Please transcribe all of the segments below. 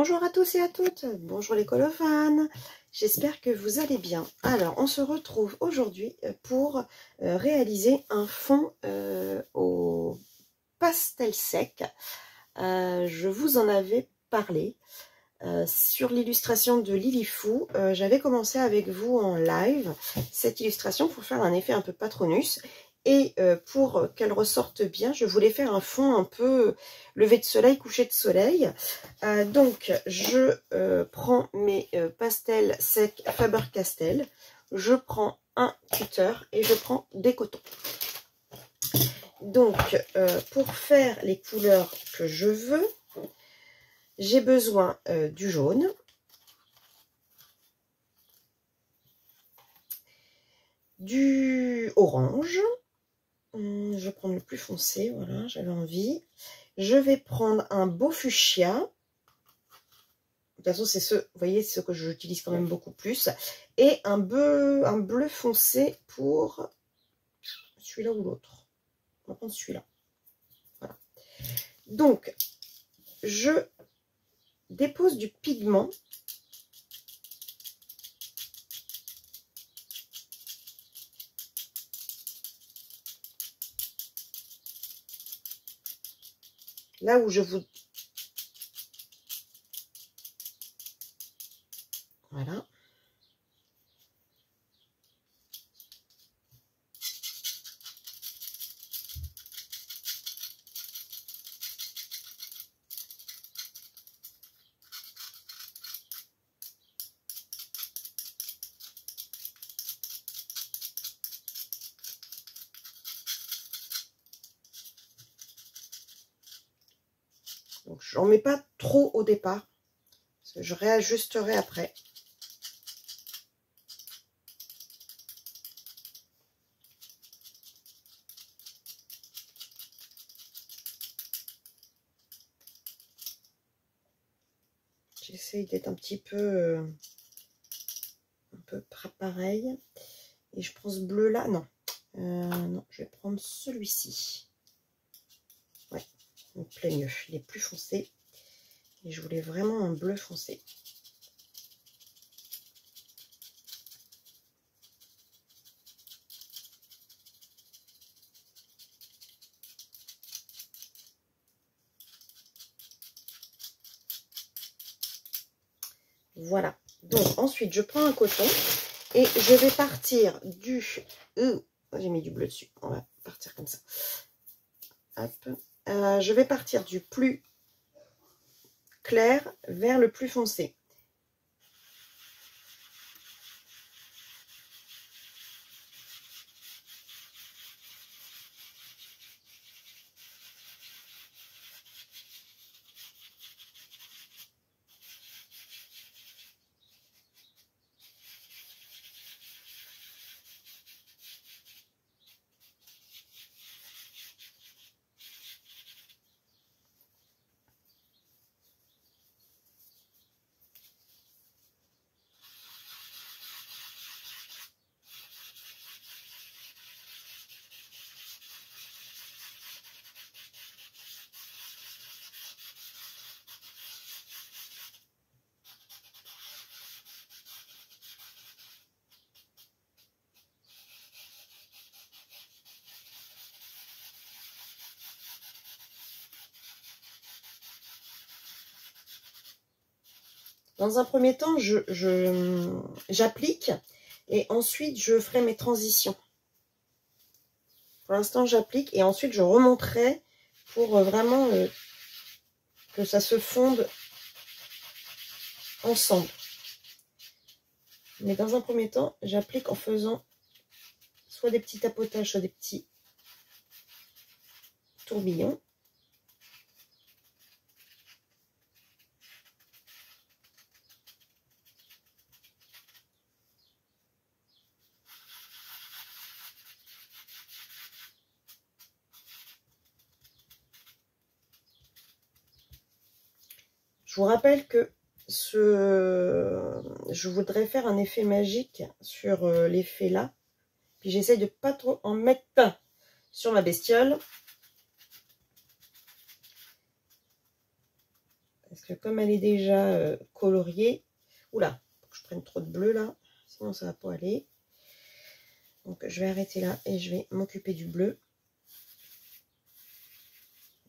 Bonjour à tous et à toutes, bonjour les colophanes, j'espère que vous allez bien. Alors, on se retrouve aujourd'hui pour réaliser un fond au pastel sec. Je vous en avais parlé sur l'illustration de Lilifou. J'avais commencé avec vous en live cette illustration pour faire un effet un peu patronus. Et pour qu'elle ressorte bien, je voulais faire un fond un peu lever de soleil, coucher de soleil. Donc, je prends mes pastels secs Faber-Castell. Je prends un cutter et je prends des cotons. Donc, pour faire les couleurs que je veux, j'ai besoin du jaune, du orange. Je vais prendre le plus foncé, voilà, j'avais envie. Je vais prendre un beau fuchsia. De toute façon, c'est ce, vous voyez, ce que j'utilise quand même beaucoup plus. Et un bleu foncé pour celui-là ou l'autre. On va prendre celui-là. Voilà. Donc, je dépose du pigment. Là où je vous... Voilà. Donc, j'en mets pas trop au départ. Parce que je réajusterai après. J'essaye d'être un petit peu pareil. Et je prends ce bleu là. Non. Non, je vais prendre celui-ci. Ouais, il me plaît mieux. Il est plus foncé. Et je voulais vraiment un bleu foncé. Voilà. Donc ensuite, je prends un coton et je vais partir du... j'ai mis du bleu dessus. On va partir comme ça. Hop. Je vais partir du plus clair vers le plus foncé. Dans un premier temps, j'applique et ensuite je ferai mes transitions. Pour l'instant, j'applique et ensuite je remonterai pour vraiment que ça se fonde ensemble. Mais dans un premier temps, j'applique en faisant soit des petits tapotages, soit des petits tourbillons. Je vous rappelle que je voudrais faire un effet magique sur l'effet là. Puis j'essaye de pas trop en mettre sur ma bestiole. Parce que comme elle est déjà coloriée, oula, faut que je prenne trop de bleu là, sinon ça va pas aller. Donc je vais arrêter là et je vais m'occuper du bleu.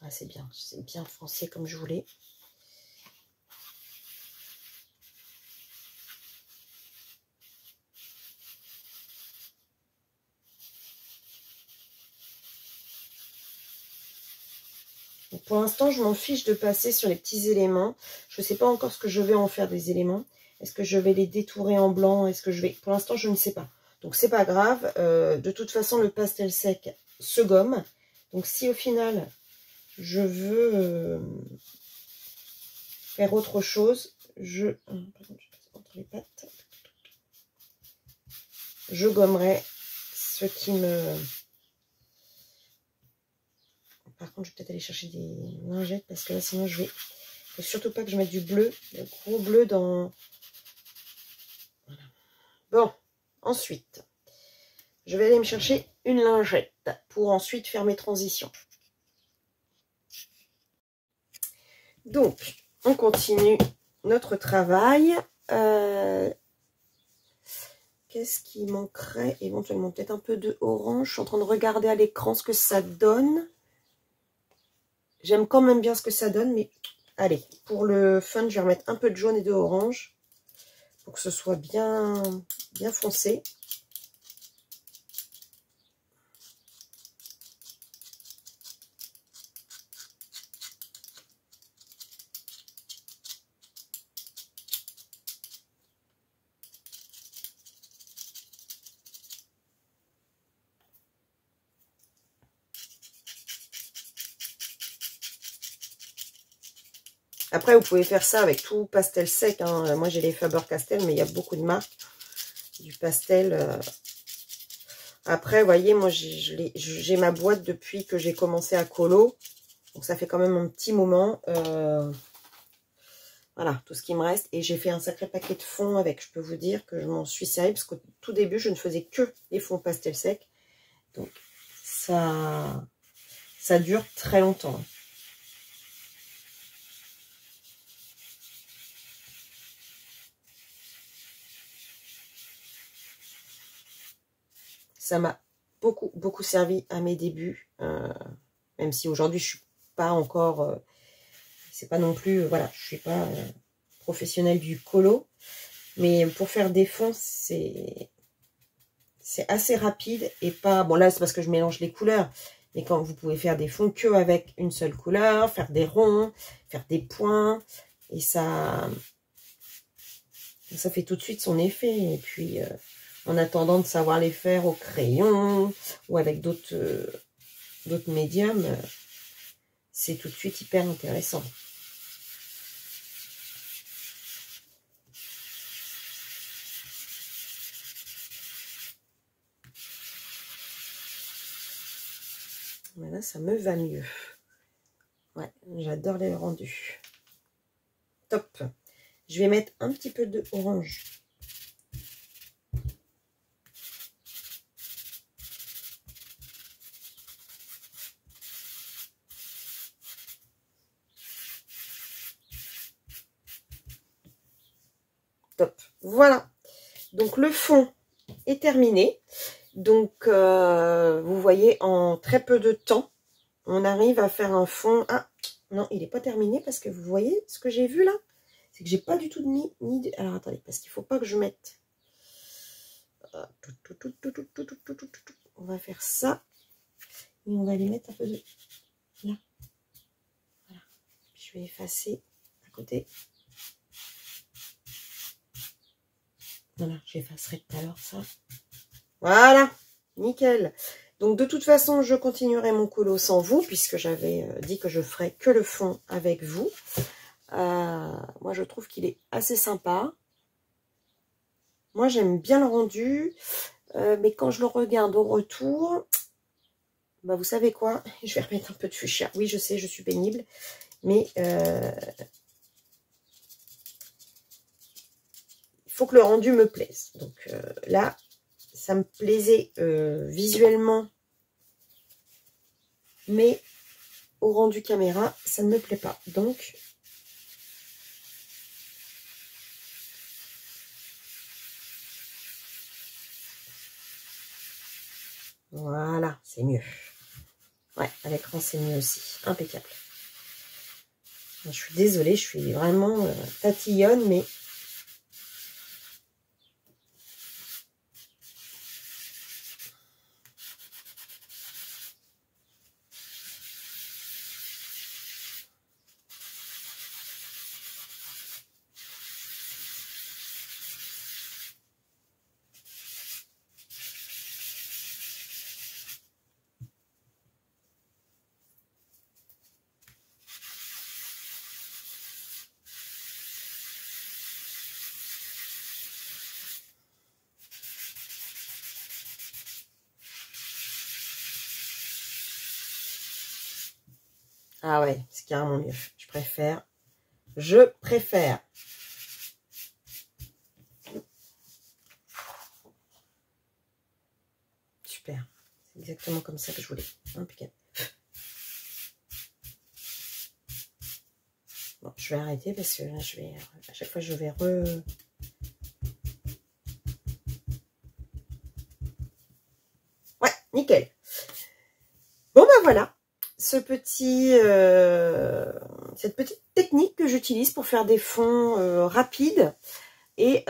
Ah, c'est bien foncé comme je voulais. Donc pour l'instant, je m'en fiche de passer sur les petits éléments. Je ne sais pas encore ce que je vais en faire des éléments. Est-ce que je vais les détourer en blanc? Est-ce que je vais... Pour l'instant, je ne sais pas. Donc c'est pas grave. De toute façon, le pastel sec se gomme. Donc si au final, je veux faire autre chose, entre les pattes, je gommerai ce qui me... Par contre, je vais peut-être aller chercher des lingettes parce que là, sinon, je vais... Il faut surtout pas que je mette du bleu, le gros bleu dans... Voilà. Bon, ensuite, je vais aller me chercher une lingette pour ensuite faire mes transitions. Donc, on continue notre travail. Qu'est-ce qui manquerait? Éventuellement, peut-être un peu de orange. Je suis en train de regarder à l'écran ce que ça donne. J'aime quand même bien ce que ça donne, mais allez, pour le fun, je vais remettre un peu de jaune et de orange pour que ce soit bien foncé. Après, vous pouvez faire ça avec tout pastel sec. Hein. Moi, j'ai les Faber-Castell, mais il y a beaucoup de marques du pastel. Après, vous voyez, moi, j'ai ma boîte depuis que j'ai commencé à colo. Donc, ça fait quand même un petit moment. Voilà, tout ce qui me reste. Et j'ai fait un sacré paquet de fonds avec. Je peux vous dire que je m'en suis servi. Parce qu'au tout début, je ne faisais que les fonds pastel sec. Donc, ça dure très longtemps. Ça m'a beaucoup servi à mes débuts, même si aujourd'hui je suis pas encore, c'est pas non plus, voilà, je suis pas professionnelle du colo, mais pour faire des fonds, c'est assez rapide et pas, bon là c'est parce que je mélange les couleurs, mais quand vous pouvez faire des fonds que avec une seule couleur, faire des ronds, faire des points, et ça fait tout de suite son effet, et puis... en attendant de savoir les faire au crayon ou avec d'autres médiums, c'est tout de suite hyper intéressant. Voilà, ça me va mieux. Ouais, j'adore les rendus. Top. Je vais mettre un petit peu de orange. Top. Voilà. Donc, le fond est terminé. Donc, vous voyez, en très peu de temps, on arrive à faire un fond. Ah, non, il n'est pas terminé parce que vous voyez ce que j'ai vu là? C'est que j'ai pas du tout de Alors, attendez, parce qu'il ne faut pas que je mette... On va faire ça. Et on va les mettre un peu de... Là. Voilà. Je vais effacer à côté. Voilà, j'effacerai tout à l'heure ça. Voilà, nickel. Donc de toute façon, je continuerai mon colo sans vous, puisque j'avais dit que je ferais que le fond avec vous. Moi, je trouve qu'il est assez sympa. Moi, j'aime bien le rendu, mais quand je le regarde au retour, bah, vous savez quoi? Je vais remettre un peu de fuchsia. Oui, je sais, je suis pénible, mais il faut que le rendu me plaise. Donc là, ça me plaisait visuellement, mais au rendu caméra, ça ne me plaît pas. Donc, Voilà, c'est mieux. Ouais, à l'écran, c'est mieux aussi. Impeccable. Je suis désolée, je suis vraiment tatillonne, mais... Ah ouais, c'est carrément mieux. Je préfère. Je préfère. Super. C'est exactement comme ça que je voulais. Impeccable. Bon, je vais arrêter parce que là, je vais... À chaque fois, je vais Ouais, nickel. Bon, ben voilà. Cette petite technique que j'utilise pour faire des fonds rapides. Et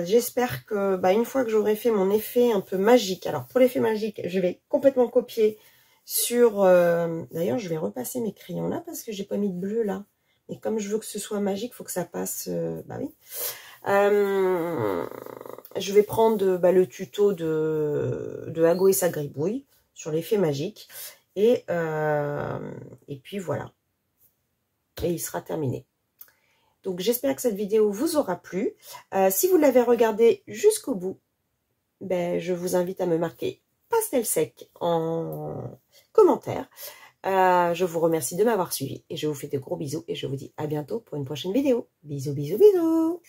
j'espère que une fois que j'aurai fait mon effet un peu magique, alors pour l'effet magique, je vais complètement copier sur... D'ailleurs, je vais repasser mes crayons là parce que j'ai pas mis de bleu là. Et comme je veux que ce soit magique, il faut que ça passe... oui. Je vais prendre le tuto de Ago et sa gribouille sur l'effet magique. Et puis voilà. Et il sera terminé. Donc, j'espère que cette vidéo vous aura plu. Si vous l'avez regardée jusqu'au bout, je vous invite à me marquer pastel sec en commentaire. Je vous remercie de m'avoir suivi et je vous fais de gros bisous et je vous dis à bientôt pour une prochaine vidéo. Bisous, bisous, bisous!